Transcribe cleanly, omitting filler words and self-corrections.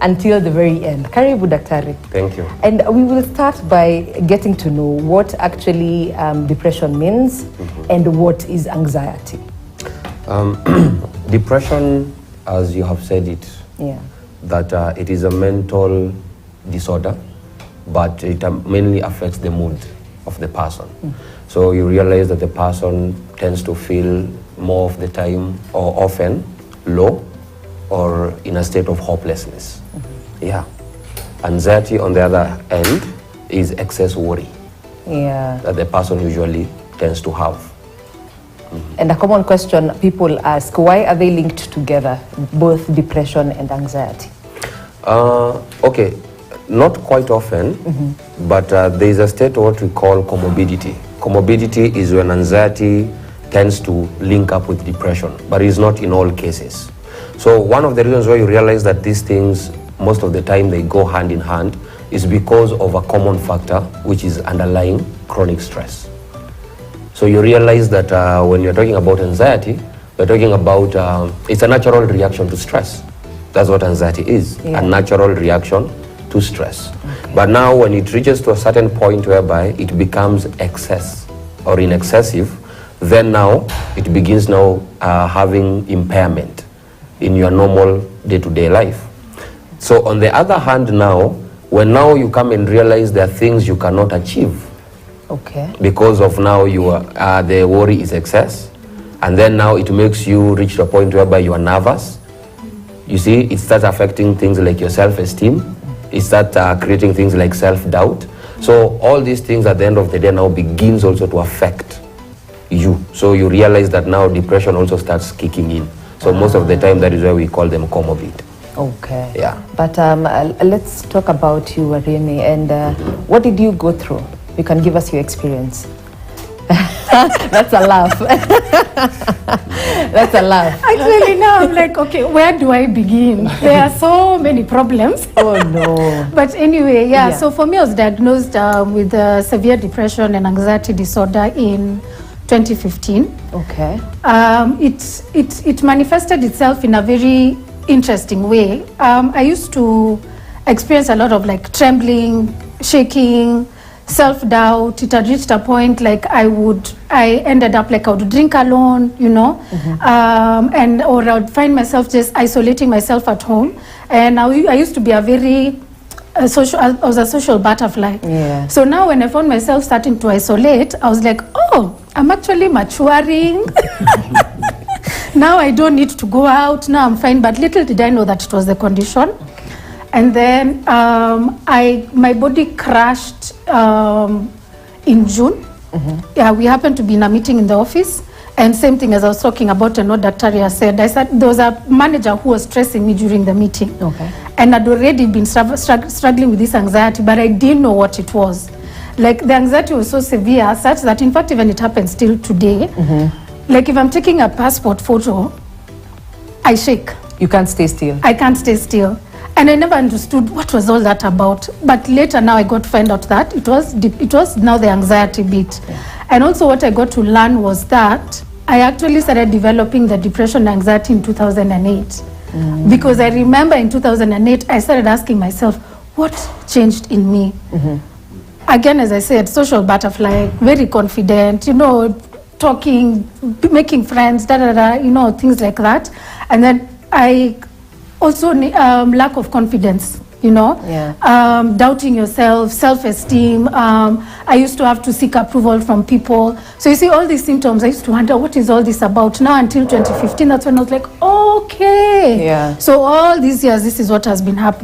until the very end. Karibu Daktari. Thank you. And we will start by getting to know what actually depression means and what is anxiety. Depression, as you have said it, that it is a mental disorder, but it mainly affects the mood of the person. So you realize that the person tends to feel more of the time or often low or in a state of hopelessness. Yeah. Anxiety, on the other end, is excess worry that the person usually tends to have. And a common question people ask, why are they linked together, both depression and anxiety? Okay, not quite often, but there is a state what we call comorbidity. Comorbidity is when anxiety tends to link up with depression, but it's not in all cases. So one of the reasons why you realize that these things, most of the time they go hand in hand, is because of a common factor, which is underlying chronic stress. So you realize that when you're talking about anxiety, we're talking about, it's a natural reaction to stress. That's what anxiety is, a natural reaction to stress. But now when it reaches to a certain point whereby it becomes excess or in excessive, then now it begins now having impairment in your normal day-to-day life. So on the other hand now, when now you come and realize there are things you cannot achieve, because of now you are, the worry is excess, and then now it makes you reach to a point whereby you are nervous. You see, it starts affecting things like your self-esteem. It starts creating things like self-doubt. So all these things at the end of the day now begins also to affect you. So you realize that now depression also starts kicking in. So most of the time that is why we call them comorbid. Okay. Yeah. But let's talk about you, Irene, and what did you go through? You can give us your experience. That's a laugh. That's a laugh. Actually, now I'm like, okay, where do I begin? There are so many problems. Oh, no. But anyway, so for me, I was diagnosed with severe depression and anxiety disorder in 2015. Okay. It manifested itself in a very interesting way. I used to experience a lot of like trembling, shaking, self-doubt. It had reached a point like I ended up like I would drink alone, you know, or I would find myself just isolating myself at home. And I used to be a very social, I was a social butterfly. Yeah. So now when I found myself starting to isolate, I was like, oh, I'm actually maturing. Now I don't need to go out. Now I'm fine. But little did I know that it was the condition. And then my body crashed in June. Yeah, we happened to be in a meeting in the office, and same thing as I was talking about and what Dr. Ria said. I said there was a manager who was stressing me during the meeting. Okay. And I'd already been struggling with this anxiety, but I didn't know what it was. Like the anxiety was so severe, such that in fact even it happens still today. Like if I'm taking a passport photo, I shake. You can't stay still. I can't stay still. And I never understood what was all that about. But later now I got to find out that it was now the anxiety bit. And also what I got to learn was that I actually started developing the depression and anxiety in 2008. Because I remember in 2008, I started asking myself, what changed in me? Again, as I said, social butterfly, very confident, you know, talking, making friends, you know, things like that. And then I also lack of confidence, you know, doubting yourself, self-esteem. I used to have to seek approval from people. So you see all these symptoms, I used to wonder, what is all this about? Now until 2015, that's when I was like, okay. Yeah. So all these years, this is what has been happening.